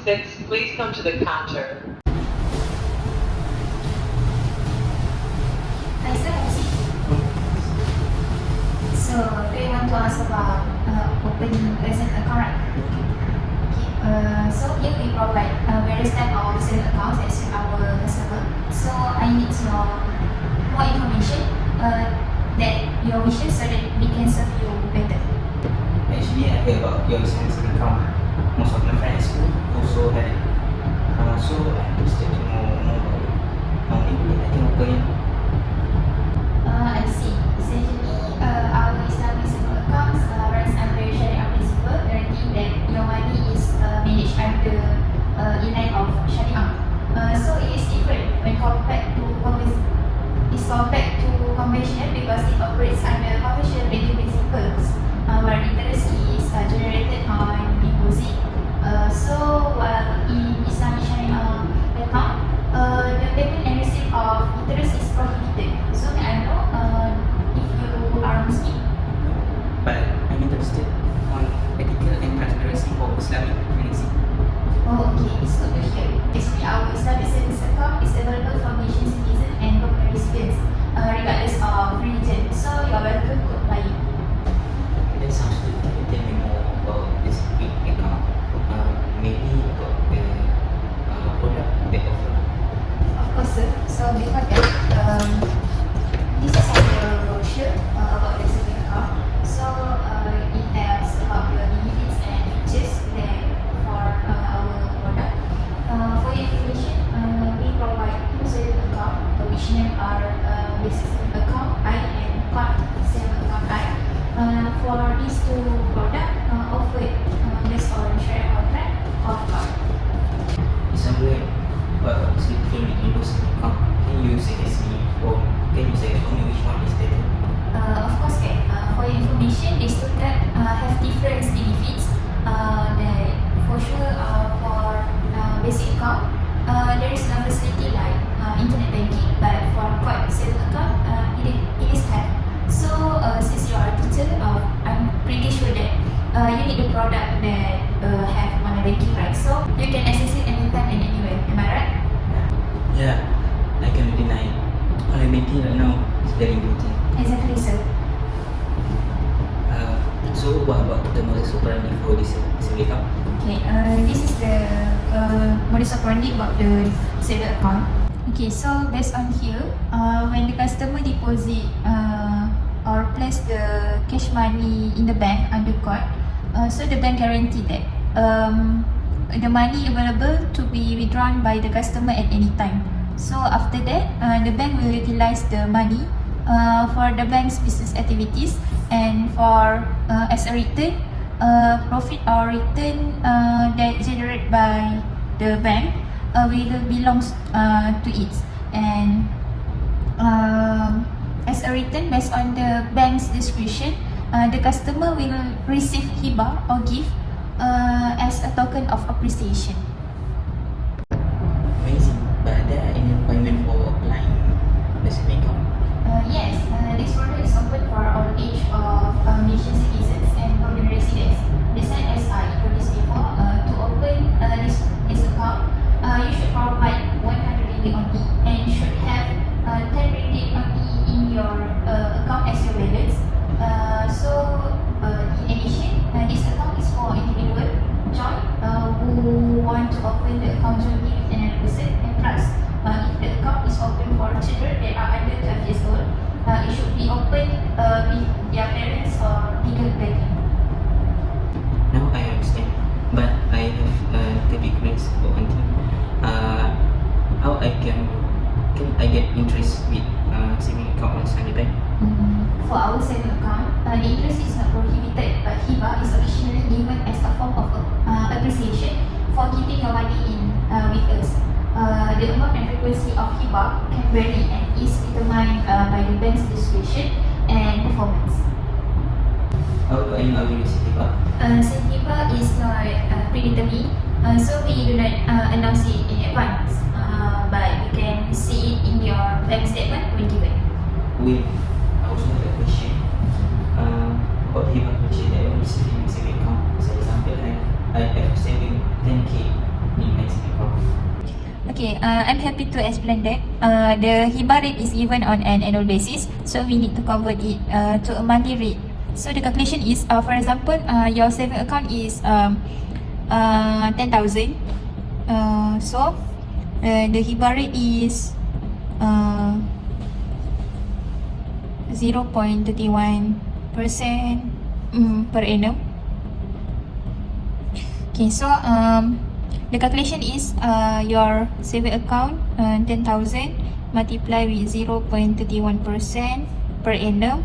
MBB4013, please come to the counter. Hi sir, so do you want to ask about opening recent account, right? Okay. So here we provide various type of saving accounts as our customer. So I need to know more information that your wishes so that we can serve you better. Actually, I heard about your savings account. Most of my friends also have it. So I'm interested to know more about it. Maybe I can open it. I see. Essentially, our Islamic saving accounts runs under Sharia principle, guaranteeing that your money is managed under in line of Sharia. So it is different when compared to conventional because it operates under conventional banking principles, where interest is generated on deposit. So while in Islamic Sharia account, the payment and receipt of interest is prohibited. So may I know if you are Muslim? But I'm interested on ethical and transparency for Islamic financing. Oh, okay. It's good to hear. Actually, our Islamic savings account is available for Malaysian citizens and permanent residents, regardless of religion. So you are welcome to apply it. That sounds good. Can you tell me more about this big account? Maybe about the product they offer. Of course, sir. So before that, this is our brochure about the savings account. So it tells about the benefits and features that for our product. For your information, we provide two savings account, which name are basic savings account I and card savings account I. For these two products, offered based on share contract or card. It's somewhere, but it's different between those account. Can you suggest me or can you suggest me which one is better? Of course, okay. For your information, these two tabs have different benefits. That for sure, for basic account, there is no facility like internet banking, but for card savings account, it is have. So since you are a teacher, I'm pretty sure that you need a product that have online banking, right? So you can access it anytime and anywhere. Am I right? Yeah, I cannot deny it. Online banking right now is very important. Exactly, sir. So what about the modus operandi for this saving account? Okay, this is the modus operandi about the saving account. Okay, so based on here, when the customer deposit or place the cash money in the bank under card, so the bank guarantee that the money available to be withdrawn by the customer at any time. So after that, the bank will utilize the money for the bank's business activities and for as a return, profit or return that generated by the bank will belongs to it, and as a return based on the bank's discretion, the customer will receive hibah or gift as a token of appreciation. Amazing. But are there any requirement for applying the saving account? Yes, this product is open for all age of Malaysian citizens and permanent residents. The same as I introduced before, to open this account, you should provide 100 ringgit only and should have 10 ringgit only in your account as your balance. In addition, this account is for individual joint who want to open the account jointly with another person, and plus, if the account is open for children that are under 12 years old, it should be open with their parents or legal guardian. Now I understand. But I have the big queries about one thing. How can I get interest with saving account on Sunny Bank? For our saving account, the interest is not prohibited, but hibah is occasionally given as a form of appreciation for keeping your money in with us. The amount and frequency of hibah can vary and is determined by the bank's discretion and performance. How do I know I will receive hibah? Since hibah is not predetermined, so we do not announce it in advance, but you can see it in your bank statement when given. Wait, I also have a question. About hibah question that I am receiving in saving account. For example, I have saving 10k Okay, I'm happy to explain that. The hibah rate is given on an annual basis, so we need to convert it to a monthly rate. So the calculation is, for example, your saving account is 10,000. So the hibah rate is 0.31% per annum. Okay, so the calculation is your saving account 10,000 multiply with 0.31% per annum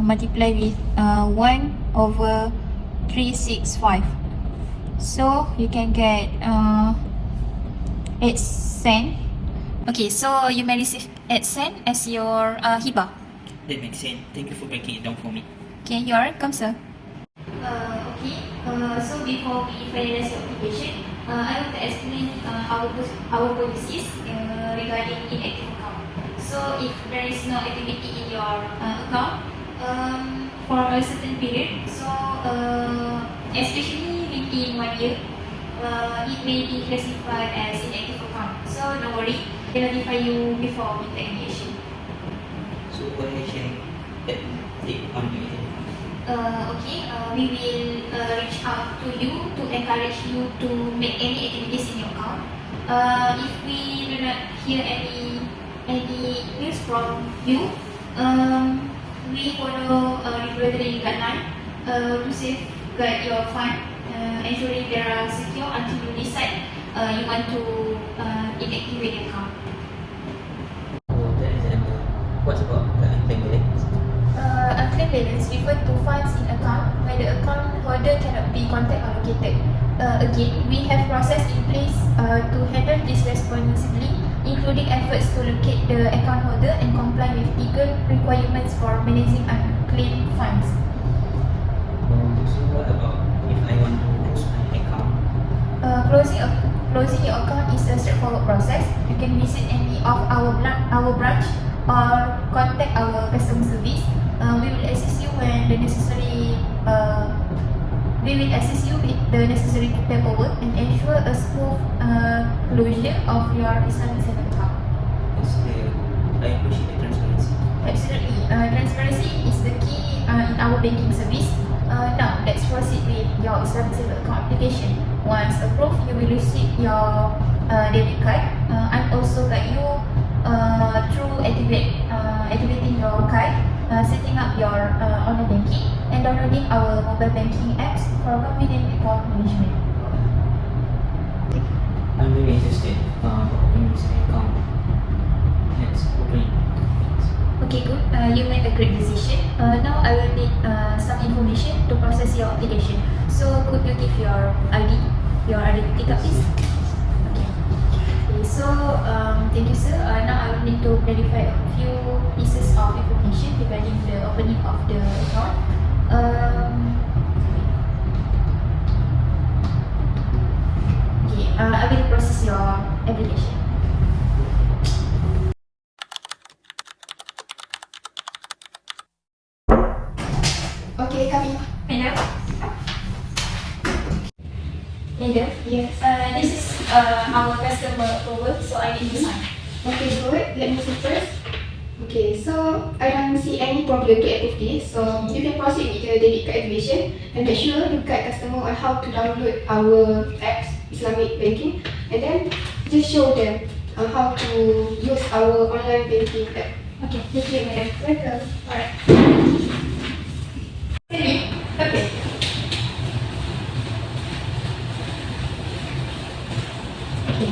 multiply with 1/365. So you can get 8 cent. Okay, so you may receive 8 cent as your hibah. That makes sense. Thank you for breaking it down for me. Okay, you are welcome, sir. So before we finalize the application, I want to explain our policies regarding inactive account. So if there is no activity in your account for a certain period, so especially within 1 year, it may be classified as inactive account. So don't worry, we'll notify you before with the initiation. So what I can take on the We will reach out to you to encourage you to make any activities in your account. If we do not hear any news from you, we follow regulatory guideline to safeguard your fund, ensuring they are secure until you decide you want to inactivate the account. What about the unclaimed balance? Unclaimed balance refer to funds in account where the account holder cannot be contact allocated. Again, we have process in place to handle this responsibly, including efforts to locate the account holder and comply with legal requirements for managing unclaimed funds. So what about if I want to close my account? Closing your account is a straightforward process. You can visit any of our branch or contact our customer service. We will assist you when the necessary. We will assist you with the necessary paperwork and ensure a smooth closure of your Islamic savings account. That's clear. I appreciate the transparency. Absolutely, transparency is the key in our banking service. Now, let's proceed with your Islamic savings account application. Once approved, you will receive your debit card. And also guide you through activating your card, setting up your online banking, and downloading our mobile banking apps for convenient account management. I'm very interested opening this account. Let's open it. Okay, good. You made a great decision. Now I will need some information to process your application. So could you give your ID, your identity card, please? Okay. So thank you, sir. Now I will need to clarify a few pieces of information regarding the opening of the account. Okay. I will process your application. Okay, come in. Madam. Madam? Yes. This is our customer approval, so I need to sign. Okay, good. Let me see first. Okay, so I don't see any problem to approve this. So you can proceed with the debit card activation and make sure you guide customer on how to download our apps, Islamic banking, and then just show them how to use our online banking app. Okay, thank you, madam. Welcome. Alright. Okay. Okay.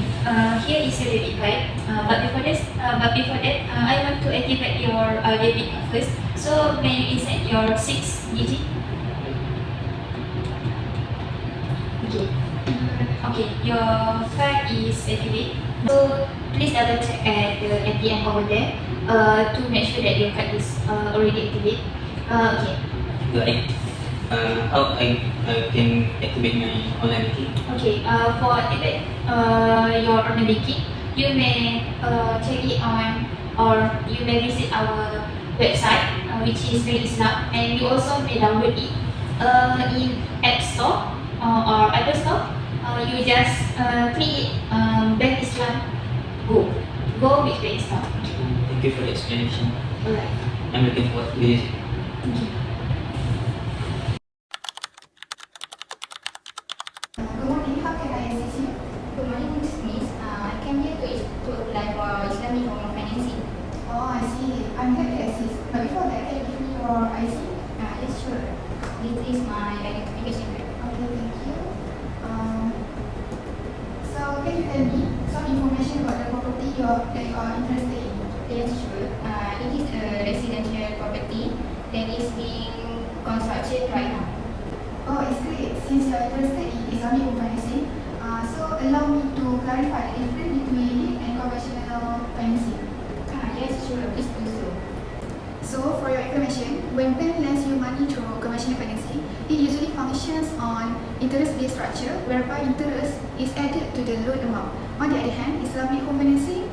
Here is your debit card. But before that, I want to activate your debit card first. So may you insert your 6 digit? Okay. Okay. Your card is activated. So please double check at the ATM over there to make sure that your card is already activated. Okay. Got it. How I can activate my online banking? Okay, for activate your online banking, you may check it on, or you may visit our website, which is Islam, and you also may download it in App Store or Apple Store. you just click Bank Islam. Go with Bank Islam. Thank you for the explanation. Alright. I'm looking forward to it. Good morning, how can I assist you? Good morning, Miss. I came here to apply for Islamic home financing. Oh, I see. I'm here to assist. But before that, can you give me your IC? Yes, sure. This is my identification card. Okay, thank you. So can you tell me some information about the property that you are interested in? Yes, sure. It is a residential property that is being constructed right now. Oh, it's great. Since you are interested in Islamic home financing, so allow me to clarify the difference between it and conventional financing. Yes, sure. Please do so. So, for your information, when bank lends you money through conventional financing, it usually functions on interest-based structure, whereby interest is added to the loan amount. On the other hand, Islamic home financing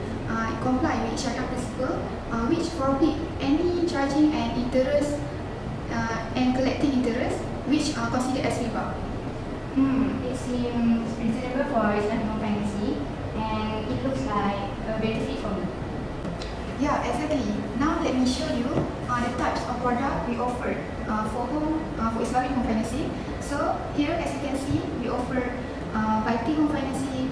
comply with Sharia principle, which forbid any charging and interest and collecting interest, which are considered as riba. It seems reasonable for Islamic home financing, and it looks like a benefit for me. Yeah, exactly. Now let me show you the types of product we offer for Islamic home financing. So here, as you can see, we offer Baiti home financing,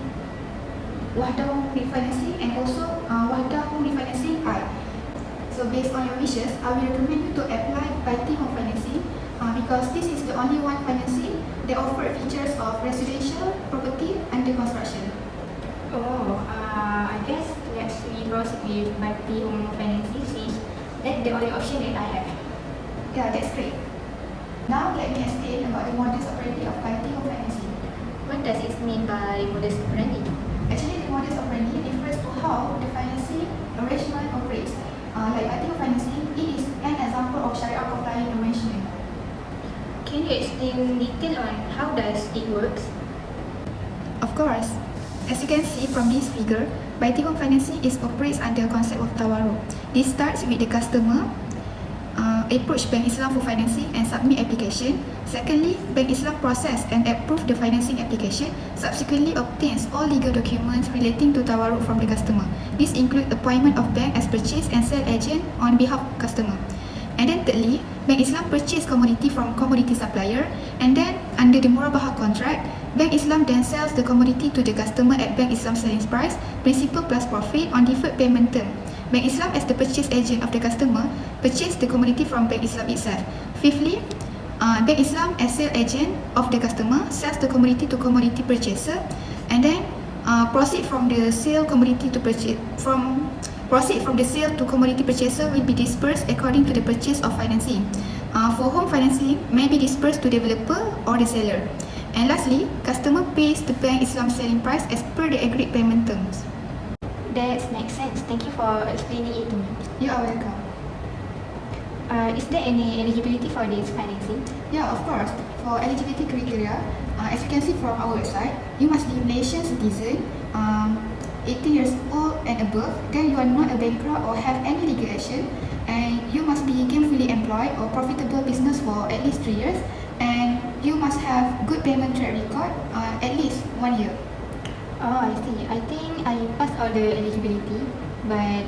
Wahdah home refinancing, and also Wahdah home refinancing I. So based on your wishes, I will recommend you to apply Baiti home financing because this is the only one financing that offer features of residential property under construction. I guess let's proceed with Baiti home financing since that's the only option that I have. Yeah, that's great. Now let me explain about the modus operandi of Baiti home financing. What does it mean by modus operandi? Actually, the modus operandi refers to how the financing arrangement operates. Like Baiti home financing, it is an example of Sharia compliant arrangement. Can you explain detail on how does it works? Of course. As you can see from this figure, Baiti home financing operates under the concept of tawarruk. This starts with the customer approach Bank Islam for financing and submit application. Secondly, Bank Islam process and approve the financing application, subsequently obtains all legal documents relating to tawarruk from the customer. This includes appointment of bank as purchase and sell agent on behalf of customer. And then thirdly, Bank Islam purchase commodity from commodity supplier, and then under the murabahah contract, Bank Islam then sells the commodity to the customer at Bank Islam selling price, principal plus profit on deferred payment term. Bank Islam as the purchase agent of the customer purchase the commodity from Bank Islam itself. Fifthly, Bank Islam as sale agent of the customer sells the commodity to commodity purchaser, and then proceed from the sale to commodity purchaser will be dispersed according to the purchase of financing. For home financing, may be dispersed to developer or the seller. And lastly, customer pays the Bank Islam selling price as per the agreed payment terms. That makes sense. Thank you for explaining it to me. You are welcome. Is there any eligibility for this financing? Yeah, of course. For eligibility criteria, as you can see from our website, you must be Malaysian citizen, 18 years old and above, then you are not a bankrupt or have any legal action, and you must be gainfully employed or profitable business for at least 3 years, and you must have good payment track record, at least 1 year. Oh, I see. I think I passed all the eligibility, but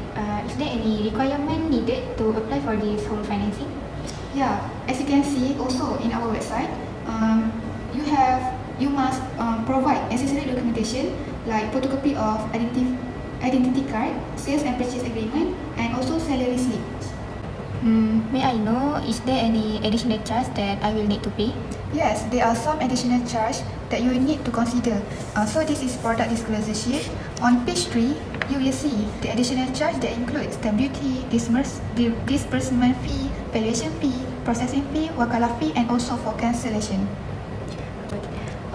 is there any requirement needed to apply for this home financing? Yeah, as you can see also in our website, you must provide necessary documentation like photocopy of identity card, sales and purchase agreement, and also salary slip. May I know, is there any additional charge that I will need to pay? Yes, there are some additional charge that you will need to consider. So this is product disclosure sheet. On page 3, you will see the additional charge that includes stamp duty, disbursement fee, valuation fee, processing fee, wakalah fee, and also for cancellation.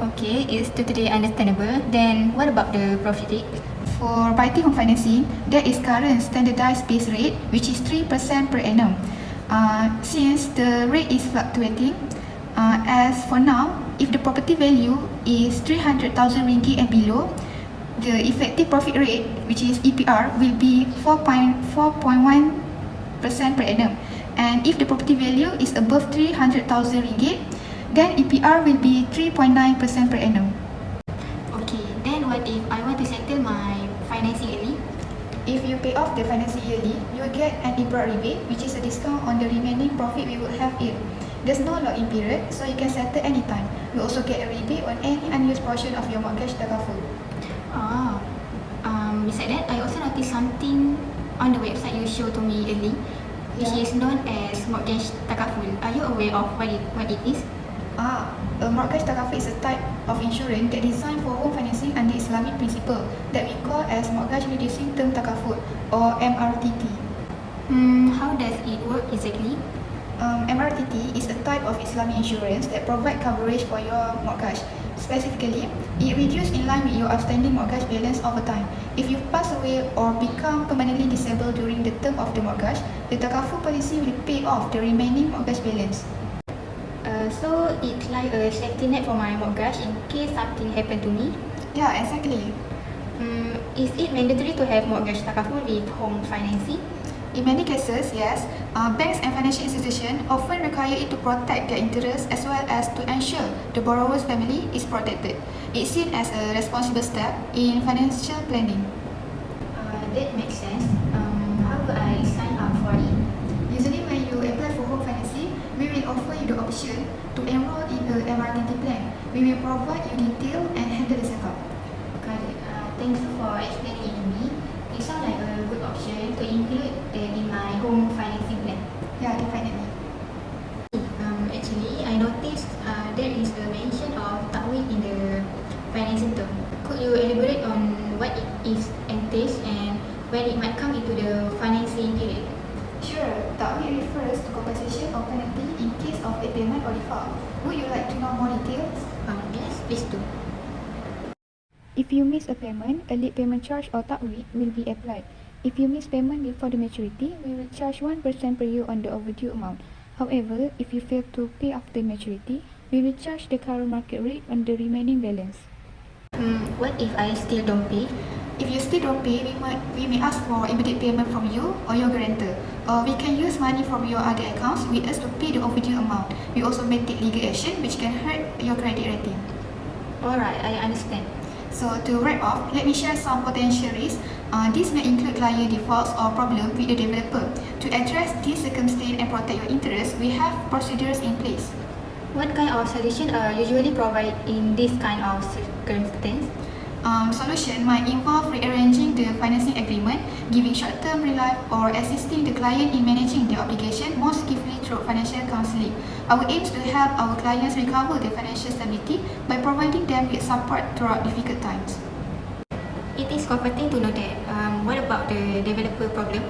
Okay, it's totally understandable. Then what about the profit rate? For Baiti home financing, there is current standardized base rate, which is 3% per annum. Since the rate is fluctuating, as for now, if the property value is 300,000 ringgit and below, the effective profit rate, which is EPR, will be 4.1% per annum. And if the property value is above 300,000 ringgit, then EPR will be 3.9% per annum. if I want to settle my financing early? If you pay off the financing yearly, you will get an IBRAT rebate, which is a discount on the remaining profit we will have it. There's no lock-in period, so you can settle anytime. You also get a rebate on any unused portion of your mortgage takaful. Besides that, I also noticed something on the website you showed to me early, which is known as mortgage takaful. Are you aware of what it is? A mortgage takaful is a type of insurance that designed for home financing under Islamic principle that we call as mortgage reducing term takaful or MRTT. How does it work exactly? MRTT is a type of Islamic insurance that provide coverage for your mortgage. Specifically, it reduces in line with your outstanding mortgage balance over time. If you pass away or become permanently disabled during the term of the mortgage, the takaful policy will pay off the remaining mortgage balance. So it's like a safety net for my mortgage in case something happen to me? Yeah, exactly. Is it mandatory to have mortgage takaful with home financing? In many cases, yes, banks and financial institutions often require it to protect their interests as well as to ensure the borrower's family is protected. It's seen as a responsible step in financial planning. That makes sense. How do I sign up for it? Usually when you apply for home financing, we will offer you the option to enroll in a MRTT plan. We will provide you detail and handle the setup. Got it. Thanks for explaining it to me. It sounds like a good option to include in my home financing plan. Yeah, definitely. Actually, I noticed there is a mention of ta'wid in the financing term. Could you elaborate on what it is entails and when it might come into the financing period? Sure, ta'wid refers to compensation or penalty in case of late payment or default. Would you like to know more details? Yes, please do. If you miss a payment, a late payment charge or ta'wid will be applied. If you miss payment before the maturity, we will charge 1% per year on the overdue amount. However, if you fail to pay after maturity, we will charge the current market rate on the remaining balance. What if I still don't pay? If you still don't pay, we may ask for immediate payment from you or your guarantor. Or we can use money from your other accounts with us to pay the overdue amount. We also may take legal action which can hurt your credit rating. Alright, I understand. So to wrap up, let me share some potential risks. These may include client defaults or problems with the developer. To address these circumstances and protect your interests, we have procedures in place. What kind of solution are usually provided in this kind of circumstance? Solution might involve rearranging the financing agreement, giving short-term relief, or assisting the client in managing their obligation more skillfully through financial counseling. Our aim is to help our clients recover their financial stability by providing them with support throughout difficult times. It is comforting to know that. What about the developer problem?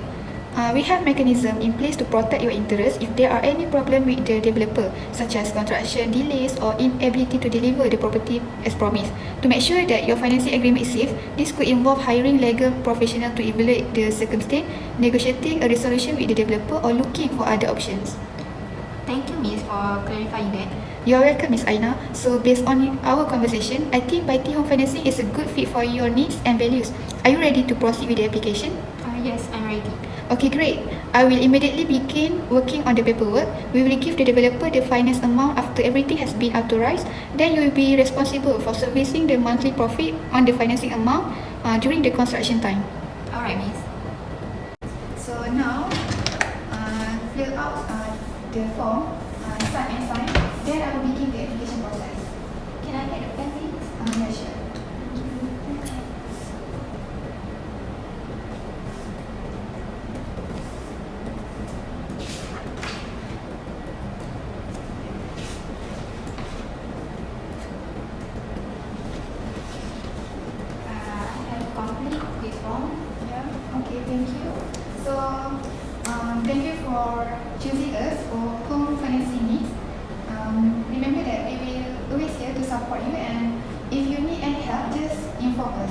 We have mechanisms in place to protect your interests if there are any problem with the developer, such as construction delays or inability to deliver the property as promised. To make sure that your financing agreement is safe, this could involve hiring legal professionals to evaluate the circumstance, negotiating a resolution with the developer, or looking for other options. Thank you, Miss, for clarifying that. You're welcome, Miss Aina. So based on our conversation, I think Baiti Home Financing is a good fit for your needs and values. Are you ready to proceed with the application? Yes, I'm ready. Okay, great. I will immediately begin working on the paperwork. We will give the developer the finance amount after everything has been authorized. Then you will be responsible for servicing the monthly profit on the financing amount during the construction time. Alright, Miss. So now, fill out the form, sign and sign. Then I will begin the application process. Can I get a pen, please? Yeah, sure. Okay, thank you. So, thank you for choosing us for home financing needs. Remember that we will always here to support you, and if you need any help, just inform us.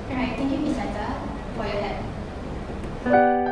Alright, thank you, Miss Aza, for your help.